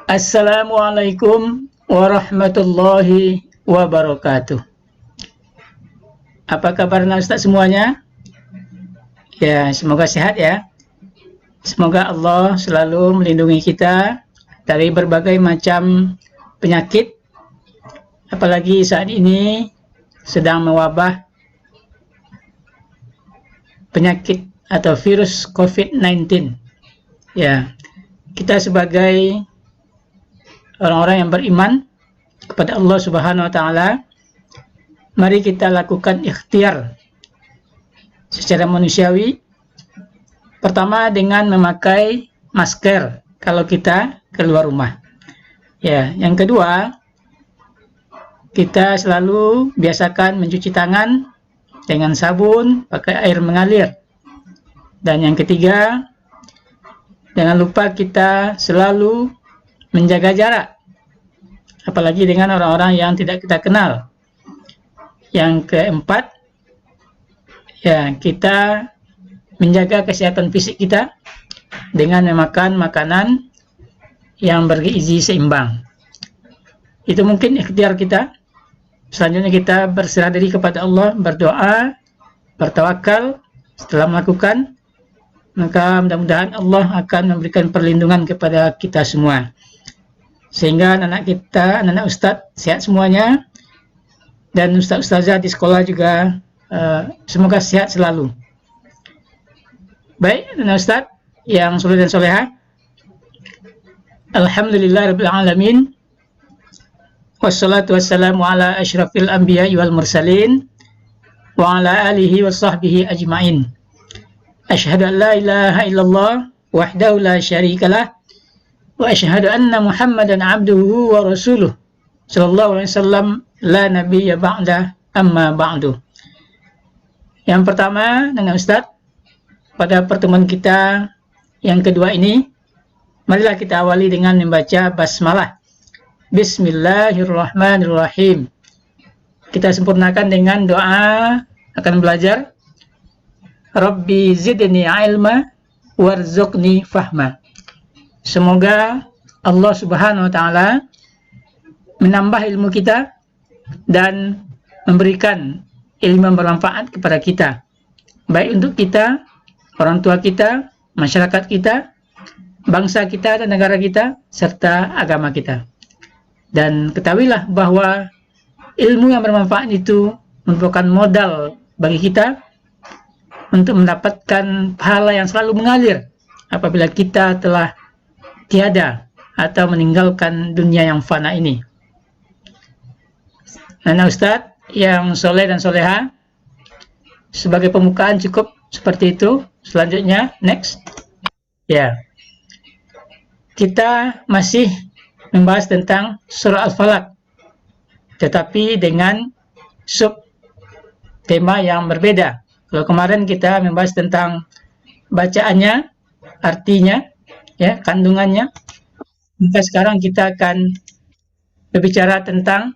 Assalamualaikum warahmatullahi wabarakatuh. Apa kabar Ustaz semuanya? Ya, semoga sehat ya. Semoga Allah selalu melindungi kita dari berbagai macam penyakit, apalagi saat ini sedang mewabah penyakit atau virus COVID-19. Ya, kita sebagai orang-orang yang beriman kepada Allah Subhanahu wa taala, mari kita lakukan ikhtiar secara manusiawi. Pertama dengan memakai masker kalau kita keluar rumah. Ya, yang kedua, kita selalu biasakan mencuci tangan dengan sabun, pakai air mengalir. Dan yang ketiga, jangan lupa kita selalu menjaga jarak, apalagi dengan orang-orang yang tidak kita kenal. Yang keempat, ya, kita menjaga kesehatan fisik kita dengan memakan makanan yang bergizi seimbang. Itu mungkin ikhtiar kita. Selanjutnya kita berserah diri kepada Allah, berdoa, bertawakal. Setelah melakukan, maka mudah-mudahan Allah akan memberikan perlindungan kepada kita semua, sehingga anak-anak kita, anak-anak ustadz sehat semuanya, dan ustadz-ustazah di sekolah juga semoga sehat selalu. Baik, anak ustadz yang soleh dan soleha, alhamdulillah rabbil alamin, wassalatu wassalamu ala asyrafil anbiya wal mursalin wa ala alihi wa sahbihi ajma'in. Asyhadu an la ilaha illallah wahdahu la syarikalah wa asyhadu anna Muhammadan abduhu wa rasuluh sallallahu alaihi wasallam la nabiyya ba'da amma ba'du. Yang pertama, Nana Ustadz, pada pertemuan kita yang kedua ini, marilah kita awali dengan membaca basmalah. Bismillahirrahmanirrahim. Kita sempurnakan dengan doa akan belajar. Rabbi zidni ilma warzuqni fahma. Semoga Allah Subhanahu wa taala menambah ilmu kita dan memberikan ilmu yang bermanfaat kepada kita, baik untuk kita, orang tua kita, masyarakat kita, bangsa kita dan negara kita, serta agama kita. Dan ketahuilah bahwa ilmu yang bermanfaat itu merupakan modal bagi kita untuk mendapatkan pahala yang selalu mengalir apabila kita telah tiada atau meninggalkan dunia yang fana ini. Nah, Ustadz yang soleh dan soleha, sebagai pembukaan cukup seperti itu. Selanjutnya, next. Ya, kita masih membahas tentang surah Al-Falaq, tetapi dengan sub tema yang berbeda. Kalau kemarin kita membahas tentang bacaannya, artinya, ya, kandungannya, maka sekarang kita akan berbicara tentang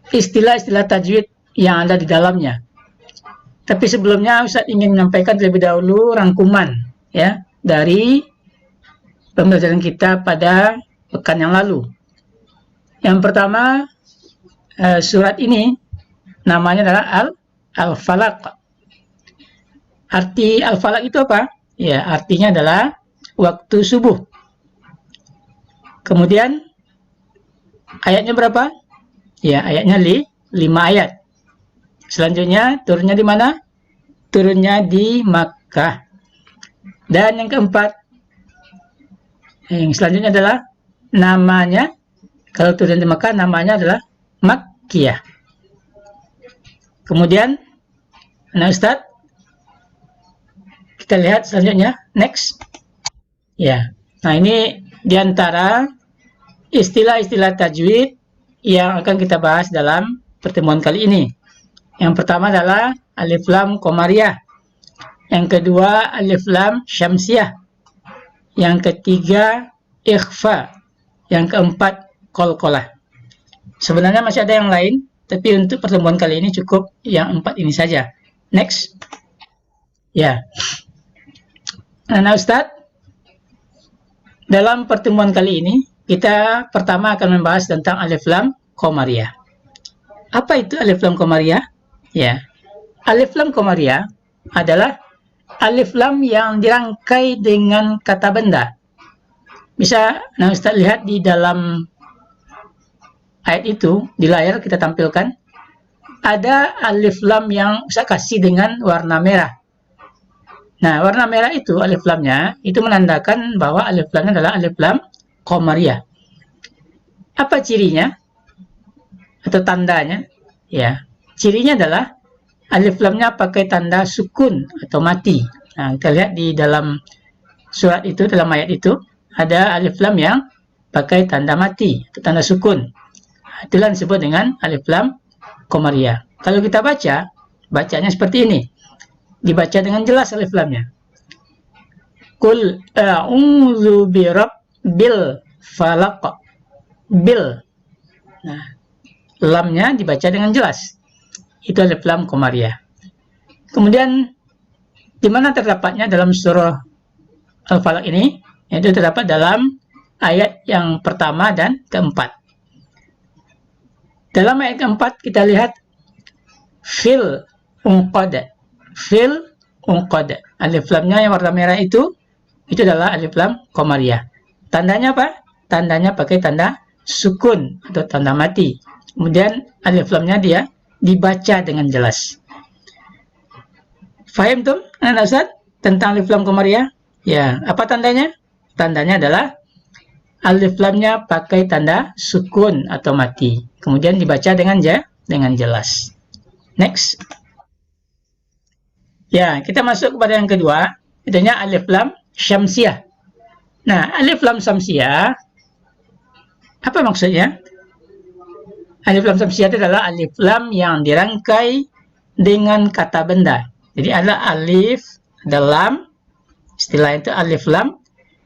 istilah-istilah tajwid yang ada di dalamnya. Tapi sebelumnya Ustaz ingin menyampaikan terlebih dahulu rangkuman, ya, dari pembelajaran kita pada pekan yang lalu. Yang pertama, surat ini namanya adalah Al-Falaq. Arti Al-Falaq itu apa? Ya, artinya adalah waktu subuh. Kemudian ayatnya berapa? Ya, ayatnya 5 ayat. Selanjutnya turunnya di mana? Turunnya di Makkah. Dan yang keempat, yang selanjutnya adalah namanya, kalau turun di Makkah namanya adalah Makkiyah. Kemudian, nah Ustadz, kita lihat selanjutnya, next. Ya, nah ini diantara istilah-istilah tajwid yang akan kita bahas dalam pertemuan kali ini. Yang pertama adalah alif lam qamariyah. Yang kedua alif lam syamsiyah. Yang ketiga ikhfa. Yang keempat qalqalah. Sebenarnya masih ada yang lain, tapi untuk pertemuan kali ini cukup yang 4 ini saja. Next. Ya. Nah, Ustadz, dalam pertemuan kali ini, kita pertama akan membahas tentang alif lam qamariyah. Apa itu alif lam qamariyah? Ya, alif lam qamariyah adalah alif lam yang dirangkai dengan kata benda. Bisa Ustaz lihat di dalam ayat itu, di layar kita tampilkan, ada alif lam yang Ustaz kasih dengan warna merah. Nah, warna merah itu, alif lamnya, itu menandakan bahwa alif lamnya adalah alif lam qamariyah. Apa cirinya? Atau tandanya? Ya, cirinya adalah alif lamnya pakai tanda sukun atau mati. Nah, kita lihat di dalam surat itu, dalam ayat itu, ada alif lam yang pakai tanda mati atau tanda sukun. Itulah disebut dengan alif lam qamariyah. Kalau kita baca, bacanya seperti ini. Dibaca dengan jelas alif lamnya. Qul a'udzu birabbil falaq. Bil. Nah, lamnya dibaca dengan jelas. Itu alif lam qamariyah. Kemudian di mana terdapatnya dalam surah Al-Falaq ini? Itu terdapat dalam ayat yang pertama dan keempat. Dalam ayat keempat kita lihat fil unqad. Fil unqad. Alif lamnya yang warna merah itu adalah alif lam qamariyah. Tandanya apa? Tandanya pakai tanda sukun atau tanda mati. Kemudian alif lamnya dia dibaca dengan jelas. Faham tuh anak Ustaz tentang alif lam qamariyah? Ya, apa tandanya? Tandanya adalah alif lamnya pakai tanda sukun atau mati. Kemudian dibaca dengan jelas. Next. Ya, kita masuk kepada yang kedua, itunya alif lam syamsiyah. Nah, alif lam syamsiyah apa maksudnya? Alif lam syamsiyah itu adalah alif lam yang dirangkai dengan kata benda. Jadi ada alif, ada lam, istilah itu alif lam.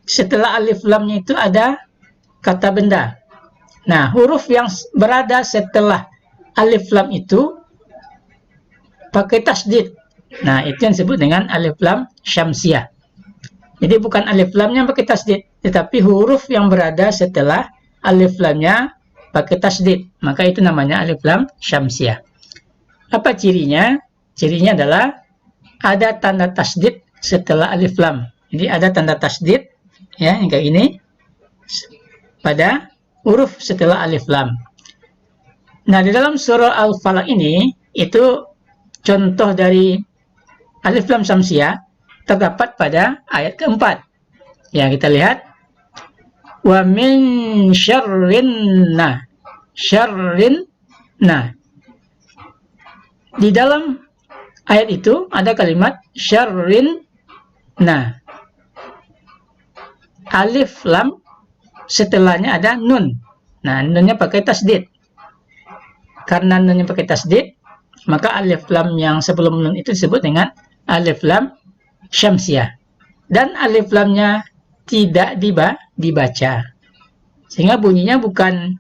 Setelah alif lamnya itu ada kata benda. Nah, huruf yang berada setelah alif lam itu pakai tasdid. Nah, itu yang disebut dengan alif lam syamsiyah. Jadi bukan alif lamnya pakai tasdid, tetapi huruf yang berada setelah alif lamnya pakai tasdid. Maka itu namanya alif lam syamsiyah. Apa cirinya? Cirinya adalah ada tanda tasdid setelah alif lam. Jadi ada tanda tasdid, ya, yang kayak ini, pada huruf setelah alif lam. Nah, di dalam surah Al-Falaq ini, itu contoh dari alif lam syamsiyah terdapat pada ayat keempat. Ya, kita lihat. Wa min syarrinna. Syarrinna. Di dalam ayat itu ada kalimat syarrinna. Alif lam setelahnya ada nun. Nah, nunnya pakai tasdid. Karena nunnya pakai tasdid, maka alif lam yang sebelum nun itu disebut dengan alif lam syamsiyah. Dan alif lamnya tidak dibaca. Sehingga bunyinya bukan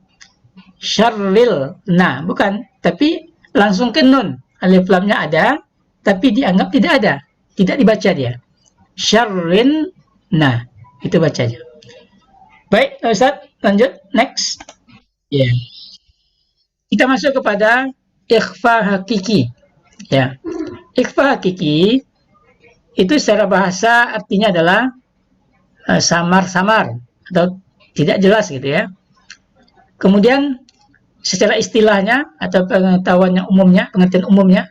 syarril, nah, bukan. Tapi langsung ke nun. Alif lamnya ada, tapi dianggap tidak ada. Tidak dibaca dia. Syarrin, nah, itu bacanya. Baik, Ustaz, lanjut. Next. Ya. Yeah. Kita masuk kepada ikhfa hakiki. Ya. Ikhfa hakiki itu secara bahasa artinya adalah samar-samar atau tidak jelas gitu ya. Kemudian secara istilahnya atau pengetahuan umumnya, pengertian umumnya,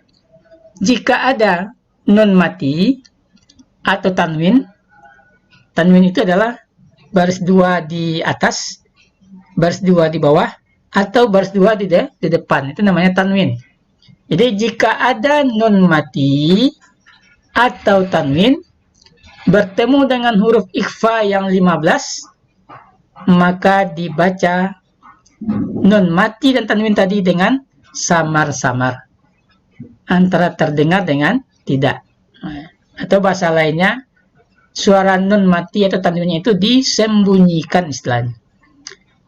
jika ada nun mati atau tanwin itu adalah baris 2 di atas, baris 2 di bawah, atau baris 2 di depan. Itu namanya tanwin. Jadi jika ada nun mati atau tanwin bertemu dengan huruf ikhfa yang 15, maka dibaca nun mati dan tanwin tadi dengan samar-samar, antara terdengar dengan tidak. Atau bahasa lainnya, suara nun mati atau tanwinnya itu disembunyikan istilahnya.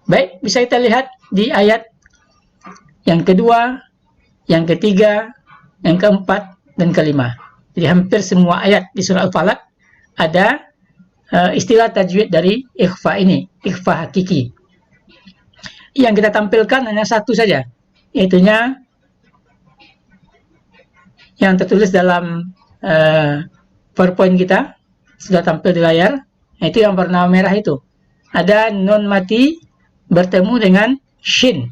Baik, bisa kita lihat di ayat yang kedua, yang ketiga, yang keempat, dan kelima. Jadi hampir semua ayat di surah Al-Falaq ada istilah tajwid dari ikhfa ini, ikhfa hakiki. Yang kita tampilkan hanya satu saja, yaitunya yang tertulis dalam PowerPoint kita, sudah tampil di layar, yaitu yang warna merah itu. Ada nun mati bertemu dengan shin.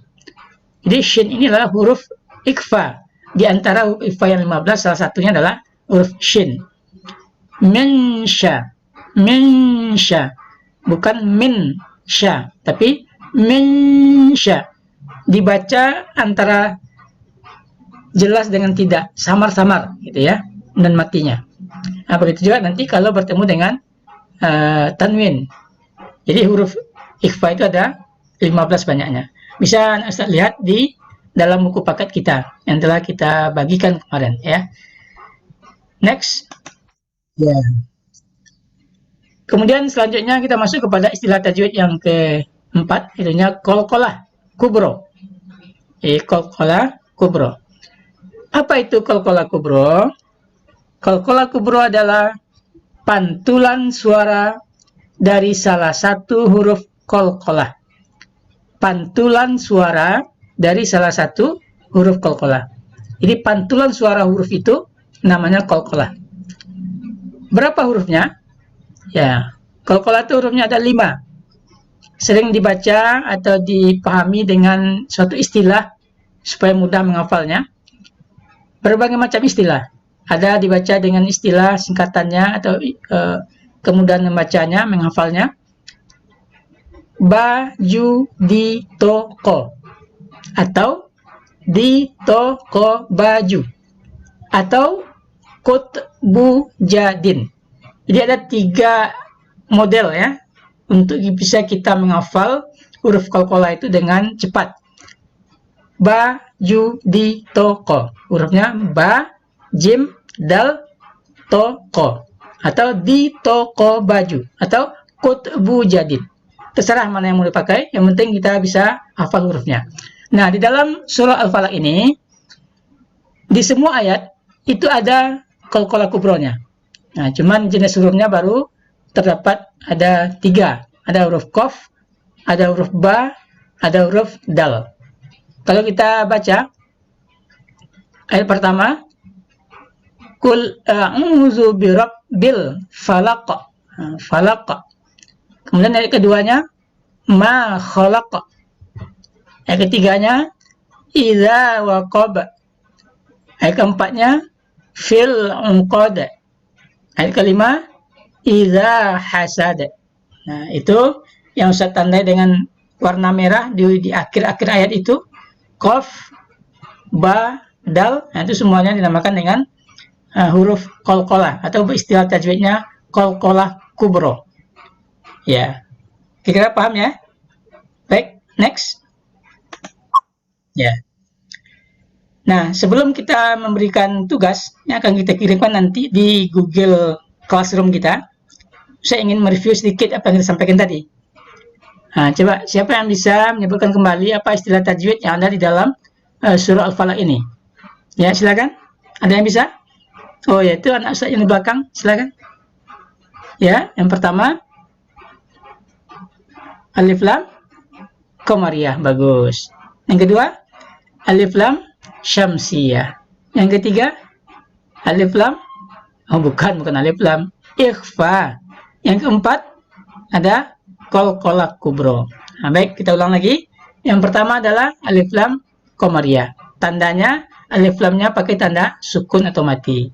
Jadi shin ini adalah huruf ikhfa. Di antara huruf ikhfa yang 15, salah satunya adalah huruf shin. Mensha, mensha, bukan minsha, tapi mensha. Dibaca antara jelas dengan tidak, samar-samar gitu ya, dan matinya. Nah, begitu juga nanti kalau bertemu dengan tanwin. Jadi huruf ikhfa itu ada 15 banyaknya. Bisa Ustaz lihat di dalam buku paket kita yang telah kita bagikan kemarin ya. Next. Ya. Kemudian selanjutnya kita masuk kepada istilah tajwid yang keempat, yaitu qalqalah kubro. Qalqalah kubro. Apa itu qalqalah kubro? Qalqalah kubro adalah pantulan suara dari salah satu huruf qalqalah. Pantulan suara dari salah satu huruf qalqalah. Jadi pantulan suara huruf itu namanya qalqalah. Berapa hurufnya? Ya, qalqalah itu hurufnya ada 5. Sering dibaca atau dipahami dengan suatu istilah supaya mudah menghafalnya. Berbagai macam istilah. Ada dibaca dengan istilah singkatannya atau kemudahan membacanya, menghafalnya. Baju di toko, atau di toko baju, atau kutbu jadin. Jadi ada 3 model ya untuk bisa kita menghafal huruf qalqalah itu dengan cepat. Baju di toko, hurufnya ba, jim, dal, toko, atau di toko baju, atau kutbu jadid. Terserah mana yang mau dipakai, yang penting kita bisa hafal hurufnya. Nah, di dalam surah Al-Falaq ini, di semua ayat itu ada qalqalah kubronya. Nah, cuman jenis hurufnya baru terdapat ada 3. Ada huruf qaf, ada huruf ba, ada huruf dal. Kalau kita baca ayat pertama, Qul a'udzu birabbil falaq. Falaq. Kemudian ayat keduanya, ma khalaq. Ayat ketiganya, idza waqab. Ayat keempatnya, fil unqad. Ayat kelima, idza hasad. Nah, itu yang Ustaz tandai dengan warna merah di akhir-akhir ayat itu, qaf, ba, dal. Nah, itu semuanya dinamakan dengan huruf qalqalah atau istilah tajwidnya qalqalah kubro. Ya, kira-kira paham ya? Baik, next. Ya. Nah, sebelum kita memberikan tugas yang akan kita kirimkan nanti di Google Classroom kita, saya ingin mereview sedikit apa yang kita sampaikan tadi. Nah, coba siapa yang bisa menyebutkan kembali apa istilah tajwid yang ada di dalam surah Al-Falaq ini? Ya, silakan. Ada yang bisa? Oh ya, itu anak Ustaz yang di belakang, silakan. Ya, yang pertama alif lam qamariyah, bagus. Yang kedua alif lam syamsiyah. Yang ketiga alif lam, oh bukan alif lam, ikhfa. Yang keempat ada qalqalah kubro. Nah, baik, kita ulang lagi. Yang pertama adalah alif lam qamariyah. Tandanya alif lamnya pakai tanda sukun atau mati.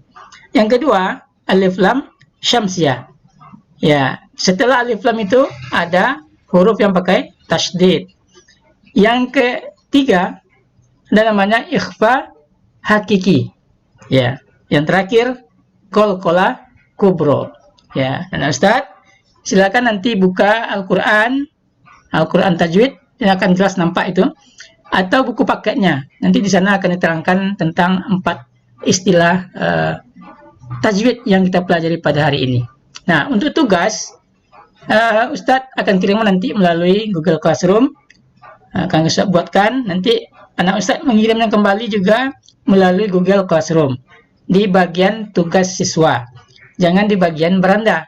Yang kedua, alif lam syamsiyah. Ya, setelah alif lam itu ada huruf yang pakai tasydid. Yang ketiga ada namanya ikhfa hakiki. Ya, yang terakhir qalqalah kubro. Ya, dan Ustaz, silakan nanti buka Al-Qur'an tajwid, yang akan jelas nampak itu, atau buku paketnya. Nanti di sana akan diterangkan tentang 4 istilah tajwid yang kita pelajari pada hari ini. Nah, untuk tugas Ustadz akan kirimkan nanti melalui Google Classroom. Akan Ustadz buatkan, nanti anak Ustadz mengirimnya kembali juga melalui Google Classroom di bagian tugas siswa. Jangan di bagian beranda.